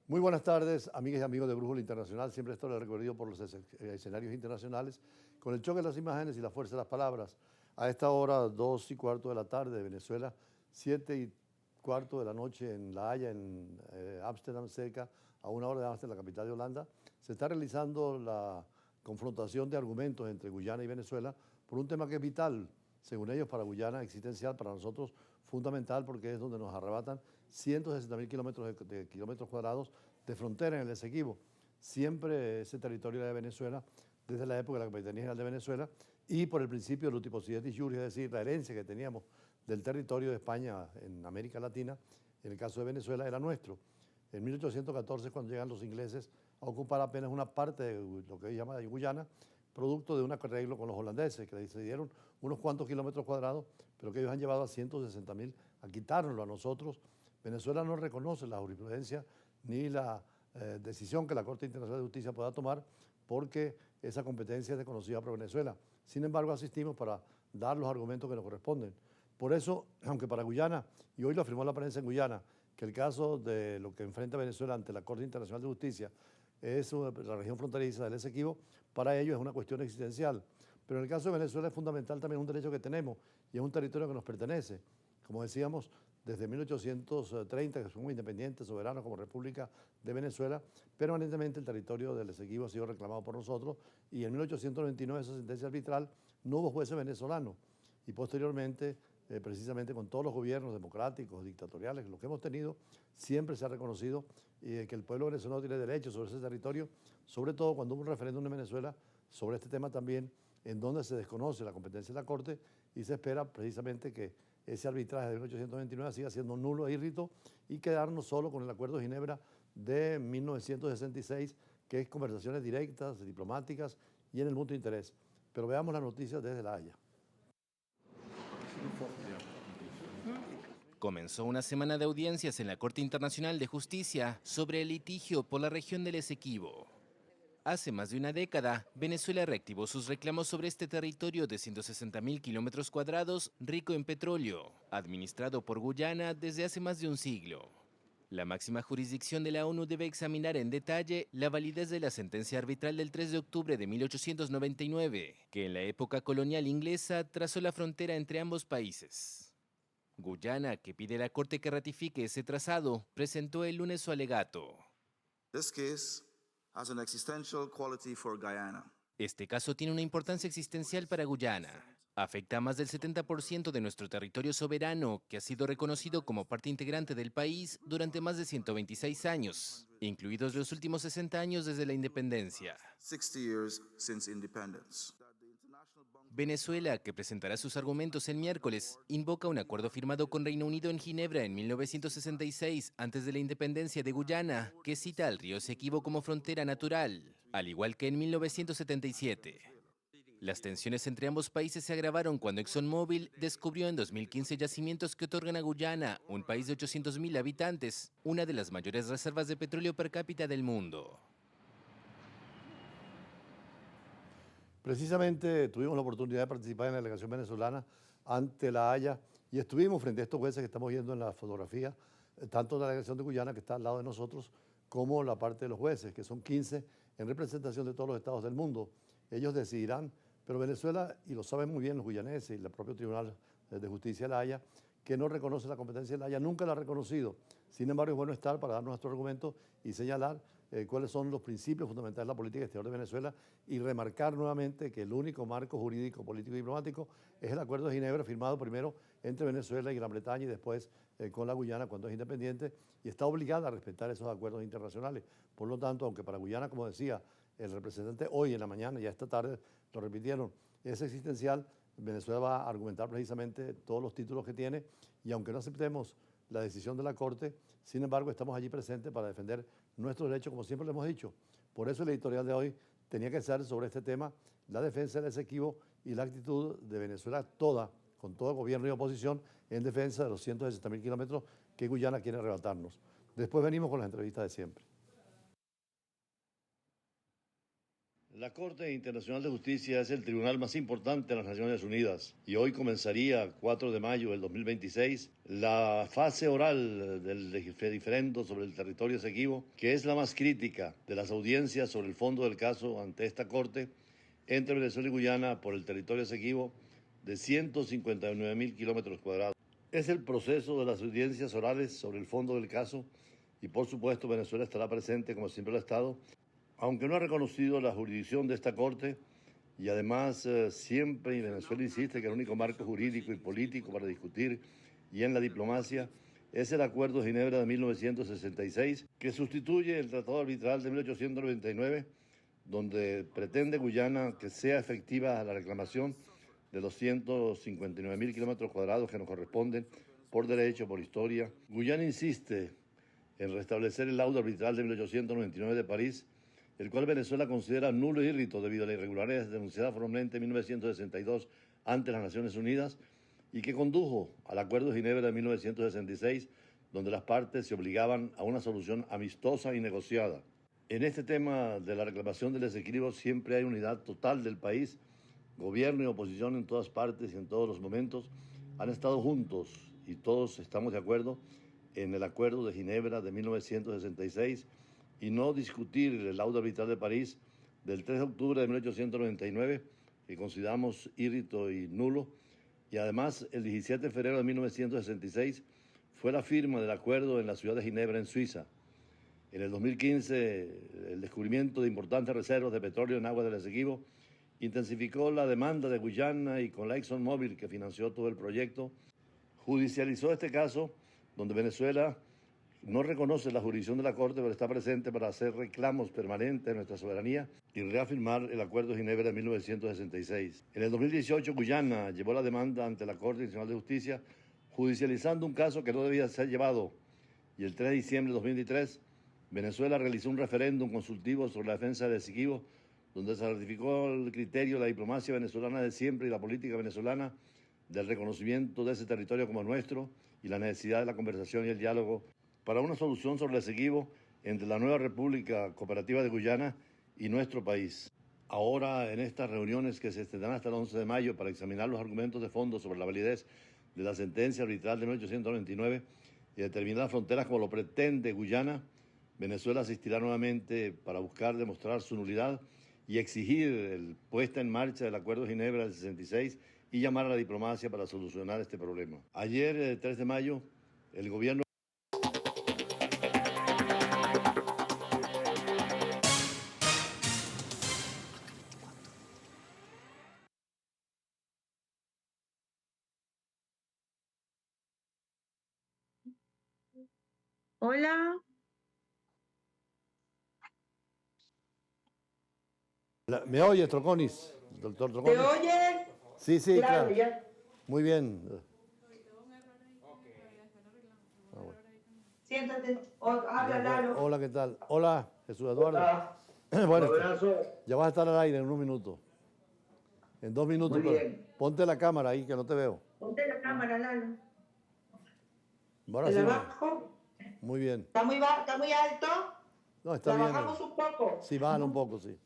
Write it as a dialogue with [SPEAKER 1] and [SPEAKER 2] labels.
[SPEAKER 1] Muy buenas tardes, amigas y amigos de Brújula Internacional. Siempre estoy recorrido por los escenarios internacionales con el choque de las imágenes y la fuerza de las palabras. A esta hora, 2:15 de la tarde de Venezuela, 7:15 de la noche en La Haya, en Ámsterdam, cerca a una hora de Ámsterdam, la capital de Holanda, se está realizando la confrontación de argumentos entre Guyana y Venezuela por un tema que es vital, según ellos, para Guyana, existencial, para nosotros fundamental, porque es donde nos arrebatan 160.000 kilómetros cuadrados de frontera en el Esequibo. Siempre ese territorio de Venezuela, desde la época de la Capitanía General de Venezuela, y por el principio de Lutiposidetis Iuris, es decir, la herencia que teníamos del territorio de España en América Latina, en el caso de Venezuela, era nuestro. En 1814, cuando llegan los ingleses a ocupar apenas una parte de lo que se llama Guyana, producto de un arreglo con los holandeses, que les dieron unos cuantos kilómetros cuadrados, pero que ellos han llevado a 160.000 a quitárnoslo a nosotros. Venezuela no reconoce la jurisprudencia ni la decisión que la Corte Internacional de Justicia pueda tomar, porque esa competencia es desconocida por Venezuela. Sin embargo, asistimos para dar los argumentos que nos corresponden. Por eso, aunque para Guyana, y hoy lo afirmó la prensa en Guyana, que el caso de lo que enfrenta Venezuela ante la Corte Internacional de Justicia es la región fronteriza del Esequibo, para ellos es una cuestión existencial. Pero en el caso de Venezuela es fundamental también un derecho que tenemos y es un territorio que nos pertenece. Como decíamos, desde 1830, que somos independientes, soberanos como República de Venezuela, permanentemente el territorio del Esequibo ha sido reclamado por nosotros y en 1899 esa sentencia arbitral no hubo jueces venezolanos y posteriormente precisamente con todos los gobiernos democráticos, dictatoriales, los que hemos tenido, siempre se ha reconocido que el pueblo venezolano tiene derecho sobre ese territorio, sobre todo cuando hubo un referéndum en Venezuela sobre este tema también, en donde se desconoce la competencia de la Corte y se espera precisamente que ese arbitraje de 1829 siga siendo nulo e irrito y quedarnos solo con el Acuerdo de Ginebra de 1966, que es conversaciones directas, diplomáticas y en el mutuo interés. Pero veamos las noticias desde La Haya.
[SPEAKER 2] Comenzó una semana de audiencias en la Corte Internacional de Justicia sobre el litigio por la región del Esequibo. Hace más de una década, Venezuela reactivó sus reclamos sobre este territorio de 160.000 kilómetros cuadrados rico en petróleo, administrado por Guyana desde hace más de un siglo. La máxima jurisdicción de la ONU debe examinar en detalle la validez de la sentencia arbitral del 3 de octubre de 1899, que en la época colonial inglesa trazó la frontera entre ambos países. Guyana, que pide a la Corte que ratifique ese trazado, presentó el lunes su alegato.
[SPEAKER 3] This case has an existential quality for Guyana.
[SPEAKER 2] Este caso tiene una importancia existencial para Guyana. Afecta a más del 70% de nuestro territorio soberano, que ha sido reconocido como parte integrante del país durante más de 126 años, incluidos los últimos 60 años desde la independencia.
[SPEAKER 3] 60 years since independence.
[SPEAKER 2] Venezuela, que presentará sus argumentos el miércoles, invoca un acuerdo firmado con Reino Unido en Ginebra en 1966, antes de la independencia de Guyana, que cita al río Esequibo como frontera natural, al igual que en 1977. Las tensiones entre ambos países se agravaron cuando ExxonMobil descubrió en 2015 yacimientos que otorgan a Guyana, un país de 800.000 habitantes, una de las mayores reservas de petróleo per cápita del mundo.
[SPEAKER 1] Precisamente tuvimos la oportunidad de participar en la delegación venezolana ante La Haya y estuvimos frente a estos jueces que estamos viendo en la fotografía, tanto la delegación de Guyana, que está al lado de nosotros, como la parte de los jueces, que son 15 en representación de todos los estados del mundo. Ellos decidirán, pero Venezuela, y lo saben muy bien los guyaneses y el propio Tribunal de Justicia de La Haya, que no reconoce la competencia de La Haya, nunca la ha reconocido. Sin embargo, es bueno estar para dar nuestro argumento y señalar cuáles son los principios fundamentales de la política exterior de Venezuela y remarcar nuevamente que el único marco jurídico, político y diplomático es el Acuerdo de Ginebra, firmado primero entre Venezuela y Gran Bretaña y después con la Guyana cuando es independiente, y está obligada a respetar esos acuerdos internacionales. Por lo tanto, aunque para Guyana, como decía el representante hoy en la mañana y esta tarde lo repitieron, es existencial, Venezuela va a argumentar precisamente todos los títulos que tiene y aunque no aceptemos la decisión de la Corte, sin embargo estamos allí presentes para defender nuestros derechos como siempre lo hemos dicho. Por eso el editorial de hoy tenía que ser sobre este tema, la defensa del Esequibo y la actitud de Venezuela toda, con todo gobierno y oposición, en defensa de los 160.000 kilómetros que Guyana quiere arrebatarnos. Después venimos con las entrevistas de siempre. La Corte Internacional de Justicia es el tribunal más importante de las Naciones Unidas y hoy comenzaría, 4 de mayo del 2026, la fase oral del diferendo sobre el territorio Esequibo, que es la más crítica de las audiencias sobre el fondo del caso ante esta Corte entre Venezuela y Guyana por el territorio Esequibo de 159.000 kilómetros cuadrados. Es el proceso de las audiencias orales sobre el fondo del caso y, por supuesto, Venezuela estará presente, como siempre lo ha estado, aunque no ha reconocido la jurisdicción de esta Corte y además siempre Venezuela insiste que el único marco jurídico y político para discutir y en la diplomacia es el Acuerdo de Ginebra de 1966, que sustituye el Tratado Arbitral de 1899, donde pretende Guyana que sea efectiva la reclamación de los 159.000 kilómetros cuadrados que nos corresponden por derecho, por historia. Guyana insiste en restablecer el laudo arbitral de 1899 de París, el cual Venezuela considera nulo y irrito debido a las irregularidades denunciadas formalmente en 1962 ante las Naciones Unidas y que condujo al Acuerdo de Ginebra de 1966, donde las partes se obligaban a una solución amistosa y negociada. En este tema de la reclamación del desequilibrio siempre hay unidad total del país. Gobierno y oposición en todas partes y en todos los momentos han estado juntos y todos estamos de acuerdo en el Acuerdo de Ginebra de 1966 y no discutir el laudo arbitral de París del 3 de octubre de 1899, que consideramos irrito y nulo, y además el 17 de febrero de 1966 fue la firma del acuerdo en la ciudad de Ginebra, en Suiza. En el 2015, el descubrimiento de importantes reservas de petróleo en aguas del Esequibo intensificó la demanda de Guyana y con la ExxonMobil, que financió todo el proyecto, judicializó este caso, donde Venezuela no reconoce la jurisdicción de la Corte, pero está presente para hacer reclamos permanentes de nuestra soberanía y reafirmar el Acuerdo de Ginebra de 1966. En el 2018, Guyana llevó la demanda ante la Corte Internacional de Justicia, judicializando un caso que no debía ser llevado. Y el 3 de diciembre de 2023, Venezuela realizó un referéndum consultivo sobre la defensa del Esequibo, donde se ratificó el criterio de la diplomacia venezolana de siempre y la política venezolana del reconocimiento de ese territorio como nuestro y la necesidad de la conversación y el diálogo para una solución sobre el Esequibo entre la nueva República Cooperativa de Guyana y nuestro país. Ahora, en estas reuniones que se extenderán hasta el 11 de mayo para examinar los argumentos de fondo sobre la validez de la sentencia arbitral de 1899 y determinar las fronteras como lo pretende Guyana, Venezuela asistirá nuevamente para buscar demostrar su nulidad y exigir el puesta en marcha del Acuerdo de Ginebra del 66 y llamar a la diplomacia para solucionar este problema. Ayer, el 3 de mayo, el gobierno...
[SPEAKER 4] Hola,
[SPEAKER 1] ¿Me oye, Troconis? Doctor
[SPEAKER 4] ¿te
[SPEAKER 1] Troconis.
[SPEAKER 4] oyes?
[SPEAKER 1] Sí, sí,
[SPEAKER 4] Claro,
[SPEAKER 1] claro.
[SPEAKER 4] ya.
[SPEAKER 1] Muy bien.
[SPEAKER 4] Siéntate. Habla, Lalo.
[SPEAKER 1] Hola, ¿qué tal? Hola, Jesús Eduardo.
[SPEAKER 4] Hola.
[SPEAKER 1] Bueno,
[SPEAKER 4] Abrazo.
[SPEAKER 1] ya vas a estar al aire en 1 minuto. En 2 minutos.
[SPEAKER 4] Muy bien.
[SPEAKER 1] Ponte la cámara ahí, que no te veo.
[SPEAKER 4] Ponte la cámara, Lalo.
[SPEAKER 1] Ahora
[SPEAKER 4] ¿Te
[SPEAKER 1] sí.
[SPEAKER 4] la bajo?
[SPEAKER 1] Muy bien.
[SPEAKER 4] ¿Está muy alto?
[SPEAKER 1] No, está
[SPEAKER 4] ¿La
[SPEAKER 1] bien.
[SPEAKER 4] bajamos un poco?
[SPEAKER 1] Sí, bájalo un poco, sí.